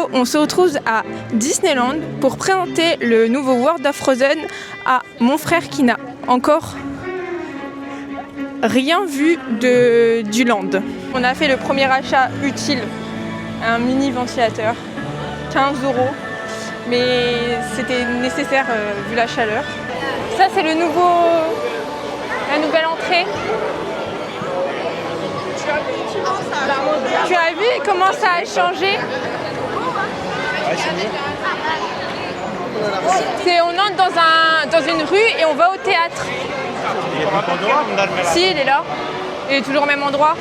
vidéo, on se retrouve à Disneyland pour présenter le nouveau World of Frozen à mon frère qui n'a encore rien vu du land. On a fait le premier achat utile, un mini ventilateur, 15 €, mais c'était nécessaire vu la chaleur. Ça c'est la nouvelle entrée. Tu as vu comment ça a changé? On entre dans une rue et on va au théâtre. Si, il est là. Il est toujours au même endroit.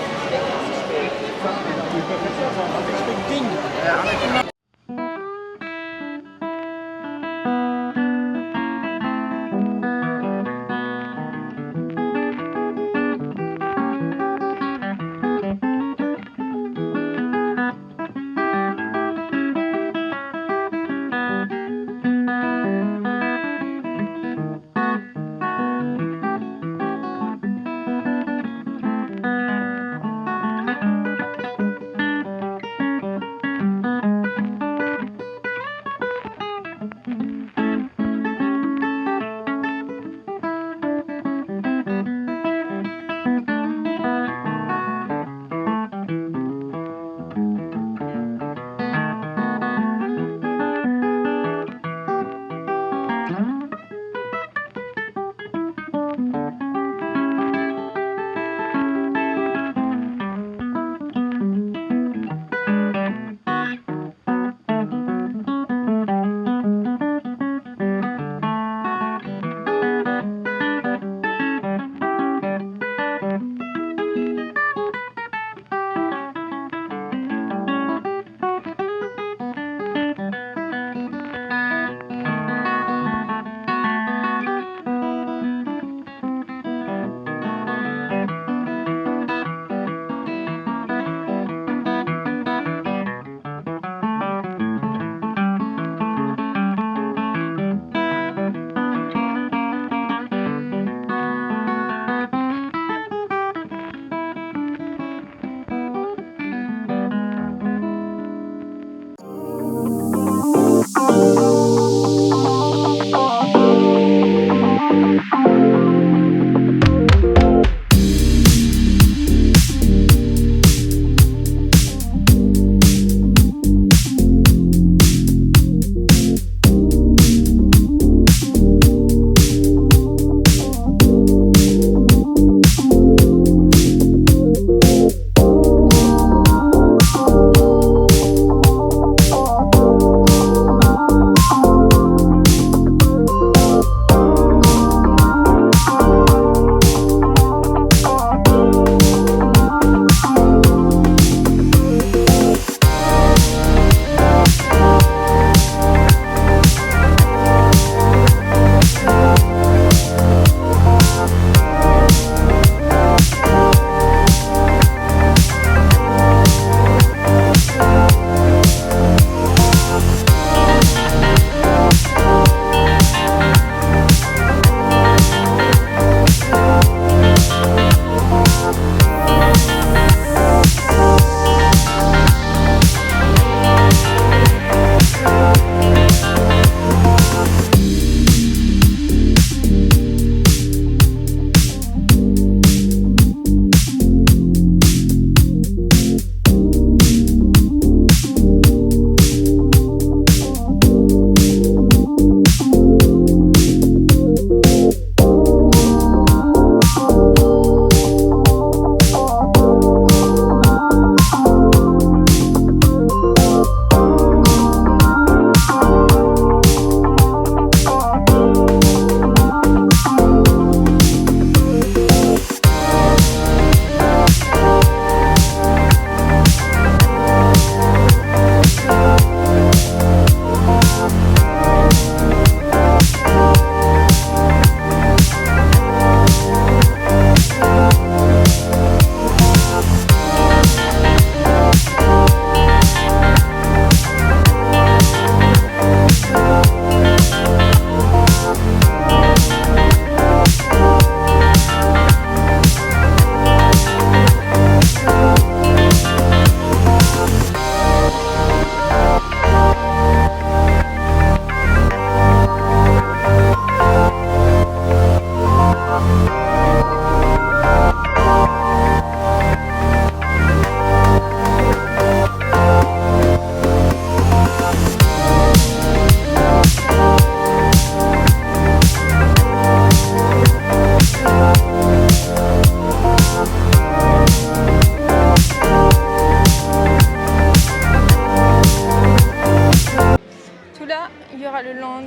il y aura le land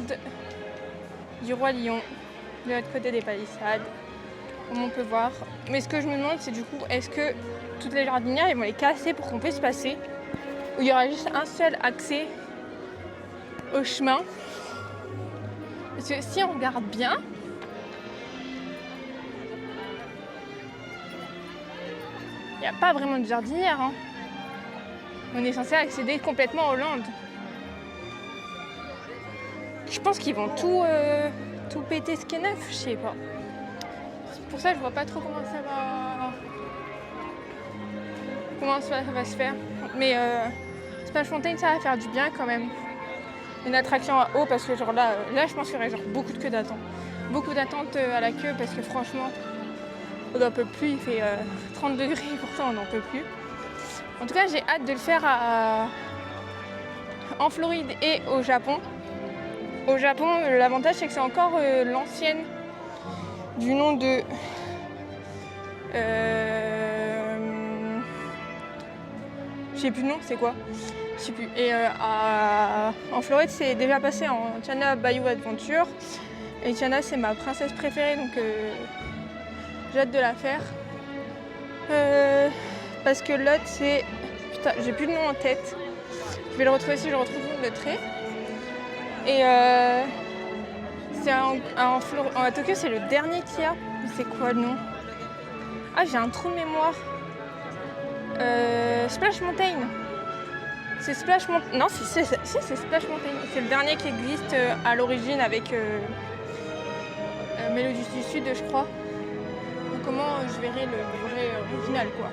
du Roi Lion, de l'autre côté des palissades, comme on peut voir. Mais ce que je me demande, c'est du coup, est-ce que toutes les jardinières, ils vont les casser pour qu'on puisse passer, ou il y aura juste un seul accès au chemin? Parce que si on regarde bien, il n'y a pas vraiment de jardinière. Hein. On est censé accéder complètement aux Landes. Je pense qu'ils vont tout péter ce qui est neuf, je sais pas. C'est pour ça que je vois pas trop comment ça va se faire. Mais Splash Mountain, ça va faire du bien quand même. Une attraction à eau parce que genre là je pense qu'il y aurait genre beaucoup de queues d'attente. Beaucoup d'attente à la queue parce que franchement, on n'en peut plus. Il fait 30 degrés, pourtant on n'en peut plus. En tout cas, j'ai hâte de le faire en Floride et au Japon. Au Japon, l'avantage c'est que c'est encore l'ancienne du nom de... je sais plus le nom, c'est quoi? Je sais plus. Et en Floride, c'est déjà passé en Tiana Bayou Adventure. Et Tiana, c'est ma princesse préférée, donc j'ai hâte de la faire. Parce que l'autre, c'est... Putain, j'ai plus le nom en tête. Je vais le retrouver si je le retrouve le trait. Et c'est à Tokyo, c'est le dernier qu'il y a. Mais c'est quoi le nom? Ah, j'ai un trou de mémoire. Splash Mountain. C'est Splash Mountain. Non, c'est Splash Mountain. C'est le dernier qui existe à l'origine avec Mélodie du Sud, je crois. Donc, comment je verrai le vrai original, quoi.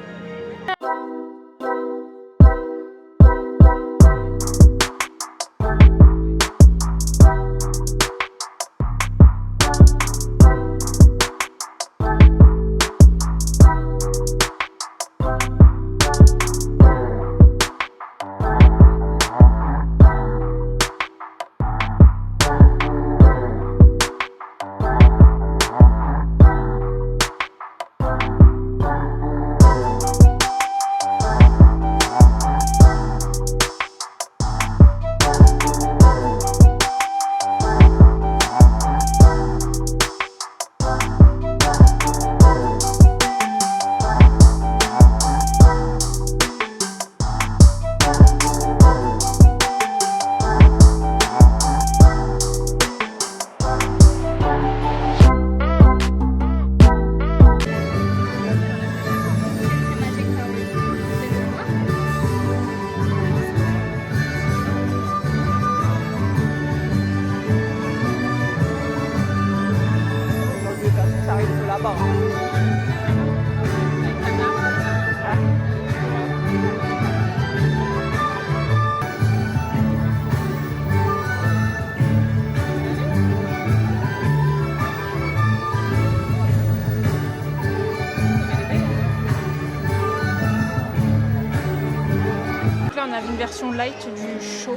On avait une version light du show.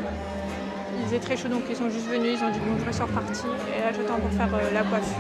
Il faisait très chaud donc ils sont juste venus, ils ont dit bon je vais sur partie et là j'attends pour faire la coiffure.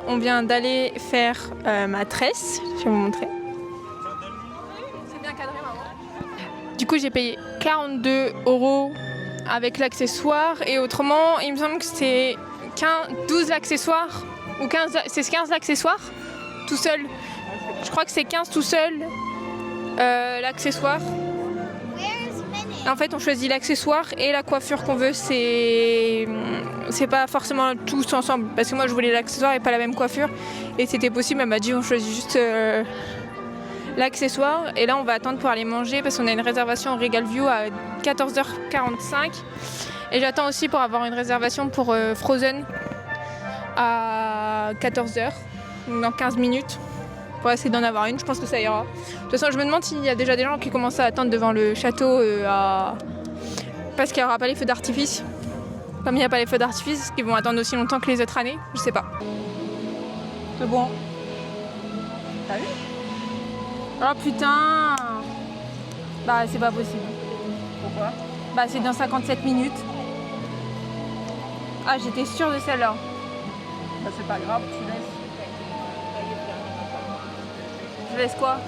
On vient d'aller faire ma tresse, je vais vous montrer. C'est bien cadré, maman. Du coup, j'ai payé 42 € avec l'accessoire et autrement, il me semble que c'est 12 accessoires Ou 15, c'est 15 l'accessoire tout seul. Je crois que c'est 15 tout seul l'accessoire. En fait, on choisit l'accessoire et la coiffure qu'on veut. C'est pas forcément tous ensemble. Parce que moi, je voulais l'accessoire et pas la même coiffure. Et c'était possible. Elle m'a dit on choisit juste l'accessoire. Et là, on va attendre pour aller manger parce qu'on a une réservation au Regal View à 14h45. Et j'attends aussi pour avoir une réservation pour Frozen à 14h, dans 15 minutes. Pour essayer d'en avoir une, je pense que ça ira. De toute façon, je me demande s'il y a déjà des gens qui commencent à attendre devant le château parce qu'il n'y aura pas les feux d'artifice. Comme il n'y a pas les feux d'artifice, est-ce qu'ils vont attendre aussi longtemps que les autres années? Je sais pas. C'est bon. T'as vu? Oh putain! Bah c'est pas possible. Pourquoi? Bah c'est dans 57 minutes. Ah j'étais sûre de celle-là. Bah c'est pas grave, tu laisses. Je laisse quoi?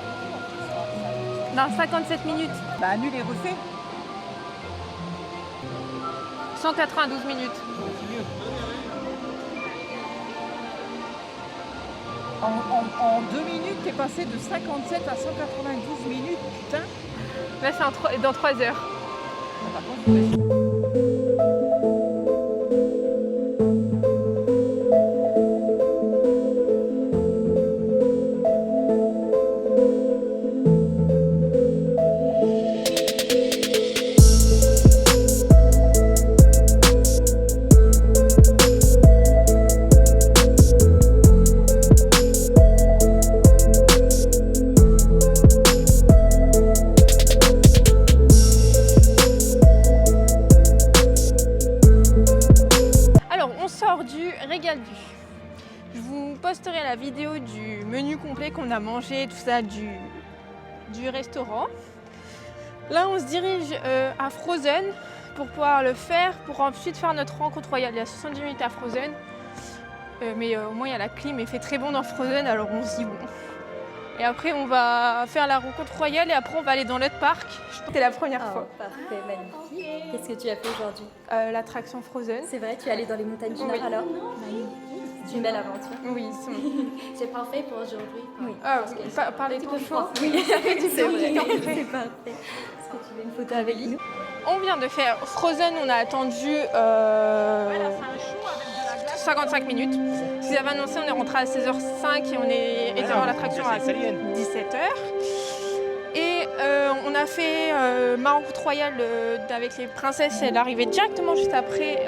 Dans 57 minutes. Bah annule et refais. 192 minutes. C'est mieux. En 2 minutes, t'es passé de 57 à 192 minutes, putain. Là c'est dans 3 heures. Par contre, je laisse. Regal View. Je vous posterai la vidéo du menu complet qu'on a mangé, tout ça du restaurant. Là on se dirige à Frozen pour pouvoir le faire, pour ensuite faire notre rencontre royale. Il y a 70 minutes à Frozen, mais au moins il y a la clim et il fait très bon dans Frozen, alors on se dit bon. Et après on va faire la rencontre royale et après on va aller dans l'autre parc. C'était la première fois. Parfait, magnifique. Qu'est-ce que tu as fait aujourd'hui? L'attraction Frozen. C'est vrai, tu es allée dans les montagnes du Nord alors? Magnifique. C'est une belle aventure. Oui, C'est parfait pour aujourd'hui. Oui. Parler trop chaud. Oui, c'est vrai. C'est parfait. Est-ce que tu veux une photo avec nous? On vient de faire Frozen, on a attendu 55 minutes. Ils avaient annoncé, on est rentré à 16h05 et on était dans l'attraction à 17h. Et on a fait ma rencontre royale avec les princesses, elle arrivait directement juste après.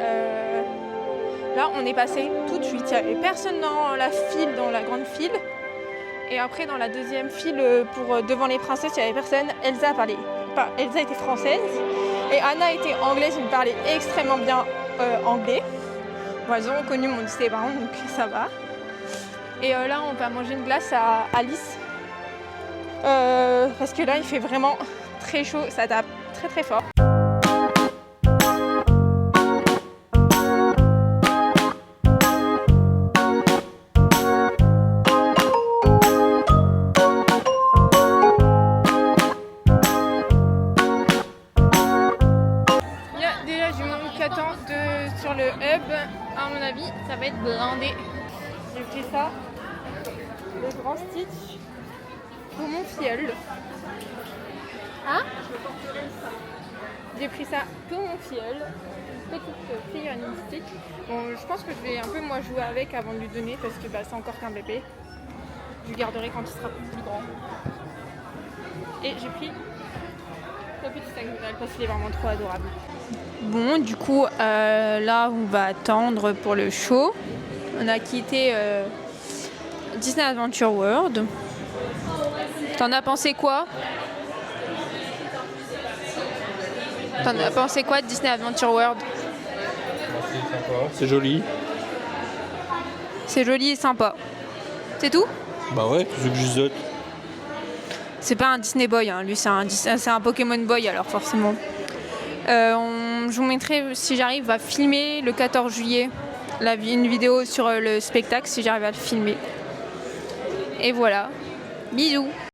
Là, on est passé tout de suite. Il n'y avait personne dans la file, dans la grande file. Et après, dans la deuxième file, devant les princesses, il n'y avait personne. Elsa était française. Et Anna était anglaise, elle parlait extrêmement bien anglais. Bon, elles ont connu mon Disney Baron, donc ça va. Et là, on va manger une glace à Alice. Parce que là, il fait vraiment très chaud, ça tape très très fort. Il y a déjà du monde qui attend sur le hub. À mon avis, ça va être blindé. J'ai pris ça, le grand Stitch. Pour mon filleul. Hein? J'ai pris ça pour mon filleul. Une petite figurine Stitch. Bon, je pense que je vais un peu moi jouer avec avant de lui donner parce que c'est encore qu'un bébé. Je le garderai quand il sera plus grand. Et j'ai pris le petit sac de Noël parce qu'il est vraiment trop adorable. Bon, du coup, là, on va attendre pour le show. On a quitté Disney Adventure World. T'en as pensé quoi? T'en as pensé quoi de Disney Adventure World? C'est sympa, c'est joli. C'est joli et sympa. C'est tout? Bah ouais, c'est ce que je disais. C'est pas un Disney Boy, hein. Lui c'est un Pokémon Boy alors forcément. Je vous mettrai, si j'arrive à filmer le 14 juillet, une vidéo sur le spectacle, si j'arrive à le filmer. Et voilà. Bisous.